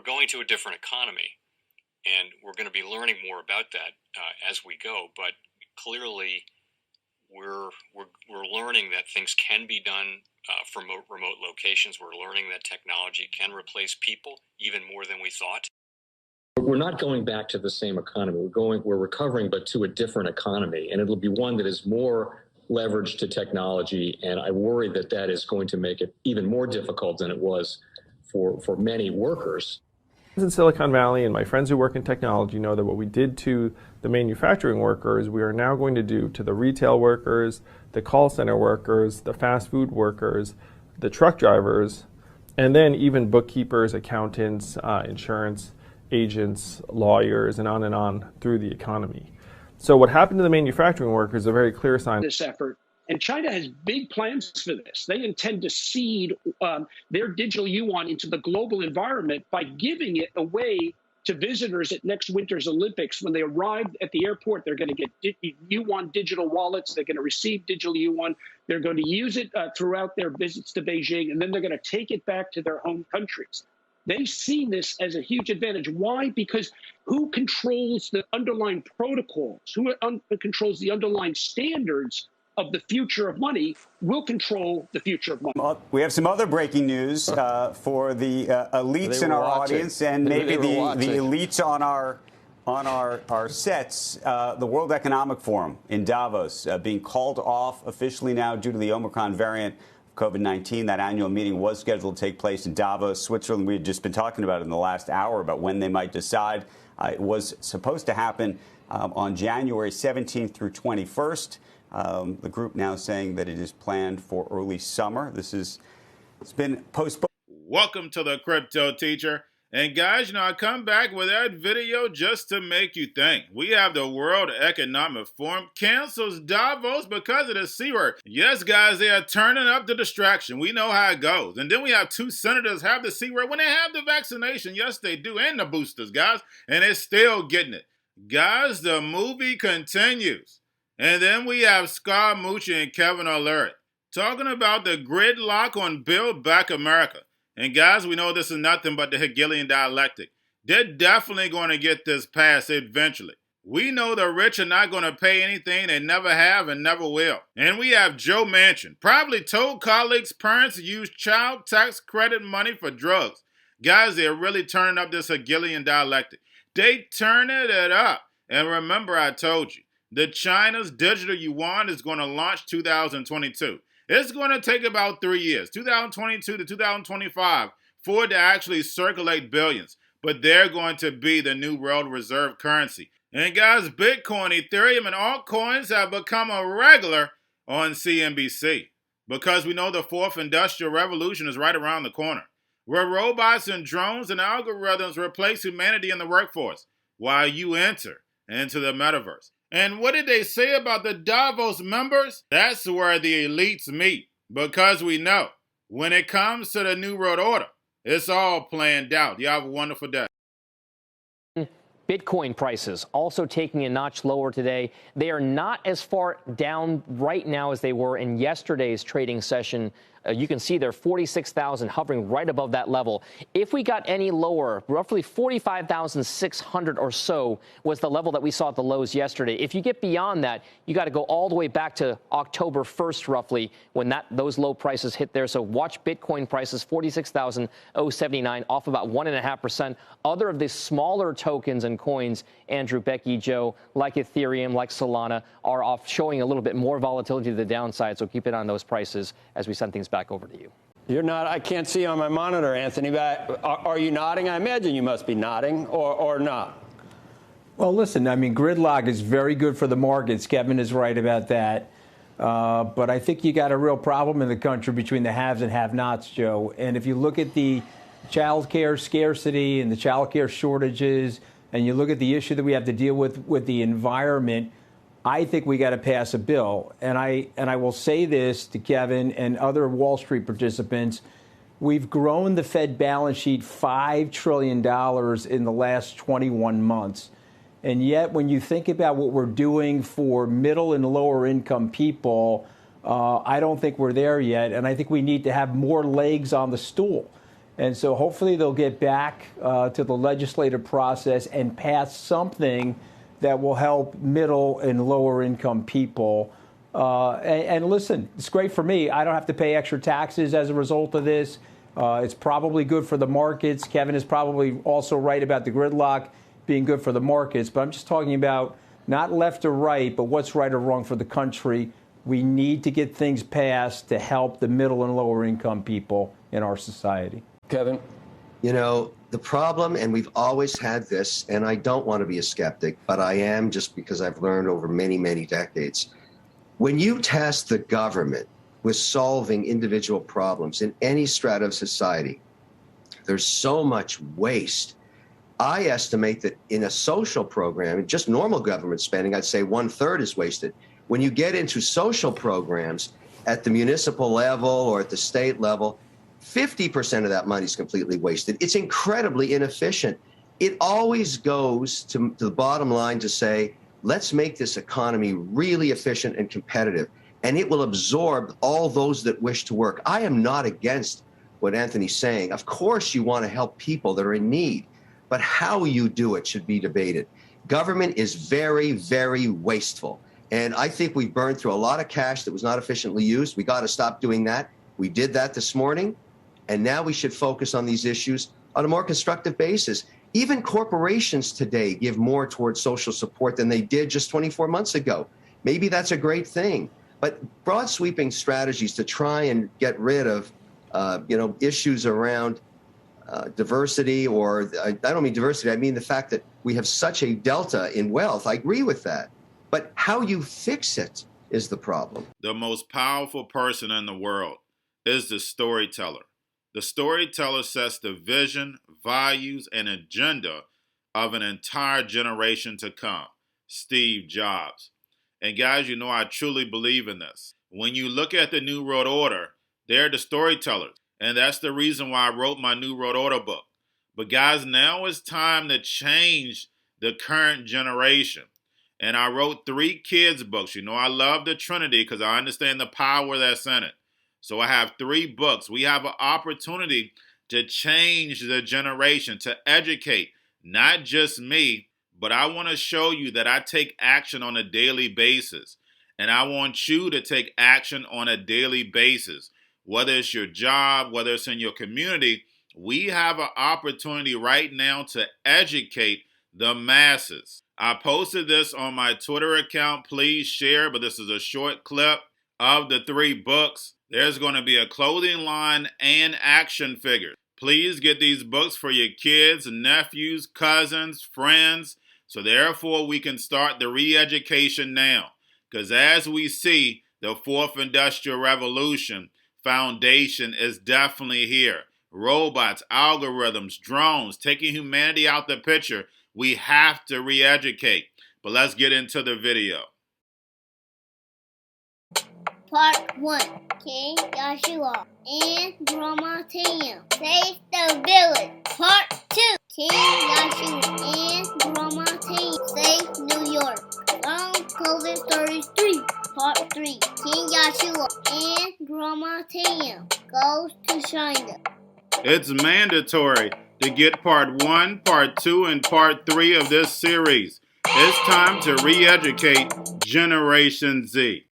going to a different economy, and we're going to be learning more about that as we go. But clearly, we're learning that things can be done from remote locations. We're learning that technology can replace people even more than we thought. We're not going back to the same economy. We're recovering, but to a different economy, and it'll be one that is more leveraged to technology. And I worry that that is going to make it even more difficult than it was for many workers. In Silicon Valley, and my friends who work in technology know that what we did to the manufacturing workers, we are now going to do to the retail workers, the call center workers, the fast food workers, the truck drivers, and then even bookkeepers, accountants, insurance agents, lawyers, and on through the economy. So what happened to the manufacturing workers is a very clear sign. This effort, and China has big plans for this. They intend to seed their digital yuan into the global environment by giving it away to visitors at next winter's Olympics. When they arrive at the airport, they're going to get yuan digital wallets. They're going to receive digital yuan. They're going to use it throughout their visits to Beijing, and then they're going to take it back to their home countries. They see this as a huge advantage. Why? Because who controls the underlying protocols, who controls the underlying standards of the future of money will control the future of money. We have some other breaking news for the elites in our audience and maybe the elites on our sets. The World Economic Forum in Davos being called off officially now due to the Omicron variant. COVID-19. That annual meeting was scheduled to take place in Davos, Switzerland. We had just been talking about it in the last hour about when they might decide. It was supposed to happen on January 17th through 21st. The group now saying that it is planned for early summer. It's been postponed. Welcome to the Crypto Teacher. And guys, I come back with that video just to make you think. We have the World Economic Forum cancels Davos because of the C word. Yes, guys, they are turning up the distraction. We know how it goes. And then we have two senators have the C word when they have the vaccination. Yes, they do. And the boosters, guys. And they're still getting it. Guys, the movie continues. And then we have Scott Mucci and Kevin O'Leary talking about the gridlock on Build Back America. And guys, we know this is nothing but the Hegelian dialectic. They're definitely going to get this passed eventually. We know the rich are not going to pay anything they never have and never will. And we have Joe Manchin, probably told colleagues' parents to use child tax credit money for drugs. Guys, they're really turning up this Hegelian dialectic. They turning it up. And remember, I told you, the China's digital yuan is going to launch 2022. It's going to take about 3 years, 2022 to 2025, for it to actually circulate billions. But they're going to be the new world reserve currency. And guys, Bitcoin, Ethereum, and altcoins have become a regular on CNBC because we know the fourth industrial revolution is right around the corner, where robots and drones and algorithms replace humanity in the workforce while you enter into the metaverse. And what did they say about the Davos members? That's where the elites meet, because we know when it comes to the New World Order, it's all planned out. You have a wonderful day. Bitcoin prices also taking a notch lower today. They are not as far down right now as they were in yesterday's trading session. You can see they're 46,000, hovering right above that level. If we got any lower, roughly 45,600 or so was the level that we saw at the lows yesterday. If you get beyond that, you got to go all the way back to October 1st, roughly, when those low prices hit there. So watch Bitcoin prices, 46,079, off about 1.5%. Other of the smaller tokens and coins, Andrew, Becky, Joe, like Ethereum, like Solana, are off, showing a little bit more volatility to the downside. So keep it on those prices as we send things back over to you. You're not, I can't see on my monitor, Anthony, but are you nodding? I imagine you must be nodding, or not. Well, listen, I mean, gridlock is very good for the markets. Kevin is right about that. But I think you got a real problem in the country between the haves and have-nots, Joe. And if you look at the child care scarcity and the child care shortages, and you look at the issue that we have to deal with the environment, I think we got to pass a bill. And I will say this to Kevin and other Wall Street participants. We've grown the Fed balance sheet $5 trillion in the last 21 months. And yet, when you think about what we're doing for middle and lower income people, I don't think we're there yet. And I think we need to have more legs on the stool. And so hopefully they'll get back to the legislative process and pass something that will help middle and lower income people. And listen, it's great for me. I don't have to pay extra taxes as a result of this. It's probably good for the markets. Kevin is probably also right about the gridlock being good for the markets. But I'm just talking about not left or right, but what's right or wrong for the country. We need to get things passed to help the middle and lower income people in our society. Kevin? You know, the problem, and we've always had this, and I don't want to be a skeptic, but I am just because I've learned over many, many decades. When you task the government with solving individual problems in any strata of society, there's so much waste. I estimate that in a social program, just normal government spending, I'd say 1/3 is wasted. When you get into social programs at the municipal level or at the state level, 50% of that money is completely wasted. It's incredibly inefficient. It always goes to the bottom line to say, let's make this economy really efficient and competitive, and it will absorb all those that wish to work. I am not against what Anthony's saying. Of course, you want to help people that are in need, but how you do it should be debated. Government is very, very wasteful. And I think we've burned through a lot of cash that was not efficiently used. We got to stop doing that. We did that this morning. And now we should focus on these issues on a more constructive basis. Even corporations today give more towards social support than they did just 24 months ago. Maybe that's a great thing. But broad sweeping strategies to try and get rid of issues around diversity, or I don't mean diversity, I mean the fact that we have such a delta in wealth. I agree with that. But how you fix it is the problem. The most powerful person in the world is the storyteller. The storyteller sets the vision, values, and agenda of an entire generation to come. Steve Jobs. And guys, you know I truly believe in this. When you look at the New World Order, they're the storytellers. And that's the reason why I wrote my New World Order book. But guys, now it's time to change the current generation. And I wrote 3 kids' books. You know, I love the Trinity because I understand the power that's in it. So I have 3 books. We have an opportunity to change the generation, to educate, not just me, but I want to show you that I take action on a daily basis. And I want you to take action on a daily basis. Whether it's your job, whether it's in your community, we have an opportunity right now to educate the masses. I posted this on my Twitter account. Please share, but this is a short clip of the 3 books. There's going to be a clothing line and action figures. Please get these books for your kids, nephews, cousins, friends, so therefore we can start the re-education now. Because as we see, the 4th Industrial Revolution foundation is definitely here. Robots, algorithms, drones, taking humanity out the picture. We have to re-educate. But let's get into the video. Part 1. King Joshua and Grandma Tam save the village. Part 2. King Joshua and Grandma Tam save New York. From COVID Stories 3. Part 3. King Joshua and Grandma Tam goes to China. It's mandatory to get part 1, part 2, and part 3 of this series. It's time to re-educate Generation Z.